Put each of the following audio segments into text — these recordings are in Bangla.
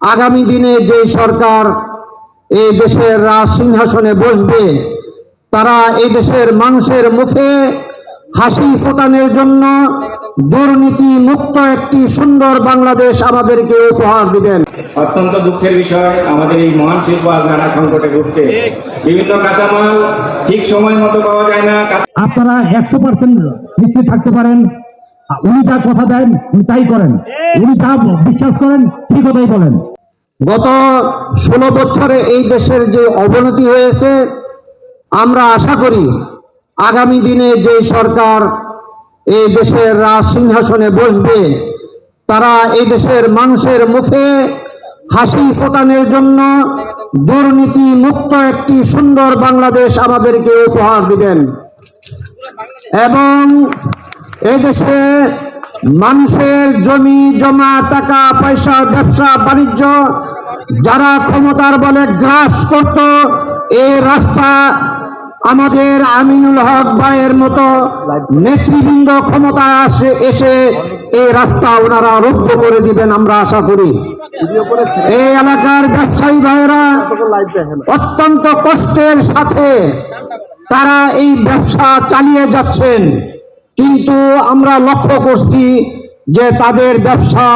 আগামী দিনে যে সরকার এই দেশের রাজ সিংহাসনে বসবে, তারা এই দেশের মানুষের মুখে হাসি ফোটানোর জন্য দুর্নীতি মুক্ত একটি সুন্দর বাংলাদেশ আমাদেরকে উপহার দিবেন। অত্যন্ত দুঃখের বিষয়, আমাদের এই মহান শিল্প আজ নানা সংকটে ভুগছে। বিভিন্ন কাঁচামাল ঠিক সময় মতো পাওয়া যায় না। আপনারা 100% নিশ্চিত থাকতে পারেন, উনি যা কথা দেন উনি তাই করেন, উনি যা বিশ্বাস করেন ঠিক কথাই বলেন। গত 16 বছরে এই দেশের যে অবনতি হয়েছে, আমরা আশা করি আগামী দিনে যে সরকার এই দেশের রাজ সিংহাসনে বসবে, তারা এই দেশের মানুষের মুখে হাসি ফোটানোর জন্য দুর্নীতি মুক্ত একটি সুন্দর বাংলাদেশ আমাদেরকে উপহার দিবেন এবং এদেশে মানুষের জমি জমা টাকা পয়সা ব্যবসা বাণিজ্য যারা ক্ষমতার বলে গ্রাস করত, এই রাস্তা আমাদের আমিনুল হক ভাইয়ের মতো নেতৃবৃন্দ ক্ষমতায় এসে এই রাস্তা ওনারা রুদ্ধ করে দিবেন আমরা আশা করি। এই এলাকার ব্যবসায়ী ভাইয়েরা অত্যন্ত কষ্টের সাথে তারা এই ব্যবসা চালিয়ে যাচ্ছেন, কিন্তু আমরা লক্ষ্য করছি যে তাদের ব্যবসা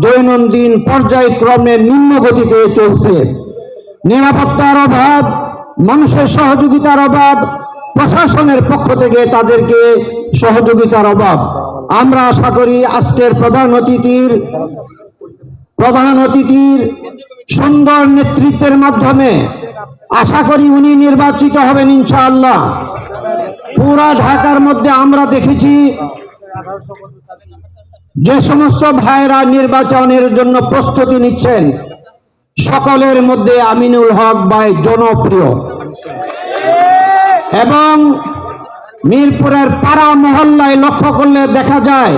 দৈনন্দিন পর্যায়ক্রমে নিম্ন গতিতে চলছে। নিরাপত্তার অভাব, মানুষের সহযোগিতার অভাব, প্রশাসনের পক্ষ থেকে তাদেরকে সহযোগিতার অভাব। আমরা আশা করি আজকের প্রধান অতিথির সুন্দর নেতৃত্বের মাধ্যমে আশা করি উনি নির্বাচিত হবেন ইনশাআল্লাহ। পুরা ঢাকার মধ্যে আমরা দেখেছি যে সমস্ত ভাইরা নির্বাচনের জন্য প্রস্তুতি নিচ্ছেন, সকলের মধ্যে আমিনুল হক ভাই জনপ্রিয় এবং মিরপুরের পাড়া মহল্লায় লক্ষ্য করলে দেখা যায়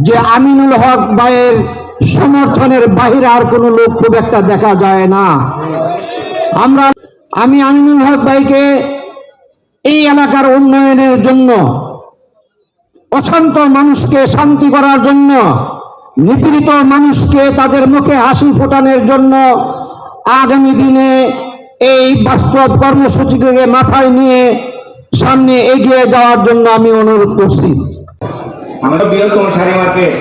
যে আমিনুল হক ভাইয়ের সমর্থনের বাহিরে আর কোনো লোক খুব একটা দেখা যায় না। আমি আমিনুল হক ভাইকে এই এলাকার উন্নয়নের জন্য, অশান্ত মানুষকে শান্তি করার জন্য, নিপীড়িত মানুষকে তাদের মুখে হাসি ফোটানোর জন্য আগামী দিনে এই বাস্তব কর্মসূচিকে মাথায় নিয়ে সামনে এগিয়ে যাওয়ার জন্য আমি অনুরোধ করছি। আমরা বৃহত্তম শাড়ি মার্কেট,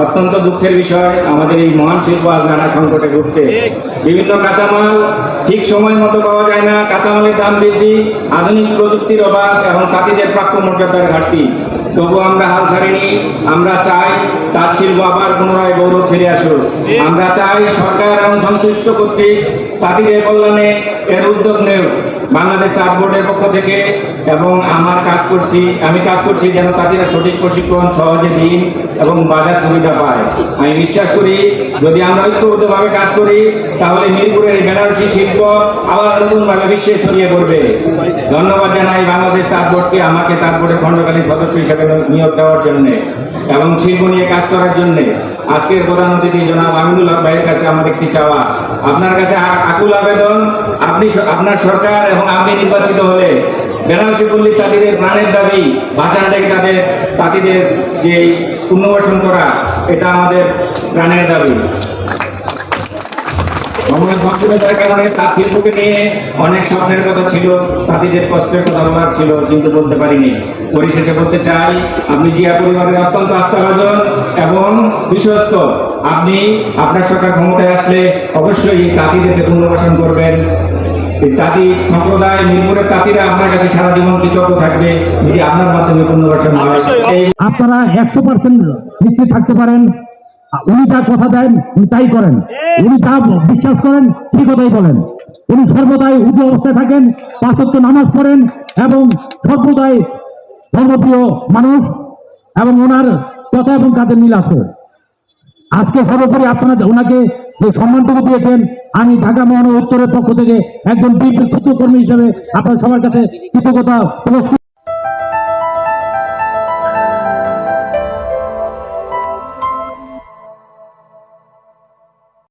অত্যন্ত দুঃখের বিষয়, আমাদের এই মহান শিল্প আজ নানা সংকটে ভুগছে। বিভিন্ন কাঁচামাল ঠিক সময় মতো পাওয়া যায় না, কাঁচামালের দাম বৃদ্ধি, আধুনিক প্রযুক্তির অভাব এবং তাঁতিদের প্রাপ্য মর্যাদার ঘাটতি। তবু আমরা হাল ছাড়িনি। আমরা চাই তাঁত শিল্প আবার পুনরায় গৌরব ফিরে আসুক। আমরা চাই সরকার এবং সংশ্লিষ্ট কর্তৃক তাঁতিদের কল্যাণে এর উদ্যোগ নেও বাংলাদেশ তাঁত বোর্ডের পক্ষ থেকে। এবং আমি কাজ করছি যেন তাঁতিরা সঠিক প্রশিক্ষণ সহজে দিন এবং বাজার সুবিধা পায়। আমি বিশ্বাস করি যদি আমরা ঐক্যবদ্ধভাবে কাজ করি তাহলে মিরপুরের বেনারসি শিল্প আবার নতুনভাবে বিশ্বে ছড়িয়ে পড়বে। ধন্যবাদ জানাই বাংলাদেশ তাঁত বোর্ডকে আমাকে তাঁত বোর্ডের খণ্ডকালীন সদস্য হিসেবে নিয়োগ দেওয়ার জন্য এবং শিল্প নিয়ে কাজ করার জন্য। আজকের প্রধান অতিথি জনাব আমিনুল হক ভাইয়ের কাছে আমার একটি চাওয়া, আপনার কাছে আকুল আবেদন, আপনার সরকার এবং আপনি নির্বাচিত হলে বেনারসি পল্লী তাঁতিদের প্রাণের দাবি ভাষাটাকে তাঁতিদের যে পুনর্বাসন করা, এটা আমাদের প্রাণের দাবি। কারণে তাঁত শিল্পকে নিয়ে অনেক স্বপ্নের কথা ছিল, তাঁতিদের কষ্টের কথা বলার ছিল, কিন্তু বলতে পারিনি। পরিশেষে বলতে চাই, আপনি জিয়া পরিবারের অত্যন্ত আস্থাভাজন এবং বিশ্বস্ত। আপনি আপনার সরকার ক্ষমতায় আসলে অবশ্যই তাঁতিদেরকে পুনর্বাসন করবেন। তাঁতি সম্প্রদায়, মিরপুরের তাঁতিরা আপনার কাছে সারা জীবন কৃতজ্ঞ থাকবে যদি আপনার মাধ্যমে পুনর্বাসন হয়। আপনারা 100% নিশ্চিত থাকতে পারেন, উনি যা কথা দেন উনি তাই করেন, উনি যা বিশ্বাস করেন ঠিক কথাই বলেন। উনি সর্বদাই উঁচু অবস্থায় থাকেন, 5 ওয়াক্ত নামাজ পড়েন এবং সর্বদাই ধর্মপ্রিয় মানুষ এবং ওনার কথা এবং কাজের মিল আছে। আজকে সর্বোপরি আপনারা ওনাকে যে সম্মানটুকু দিয়েছেন, আমি ঢাকা মহানগর উত্তরের পক্ষ থেকে একজন বিএনপির ক্ষুদ্র কর্মী হিসেবে আপনার সবার কাছে কৃতজ্ঞতা প্রকাশ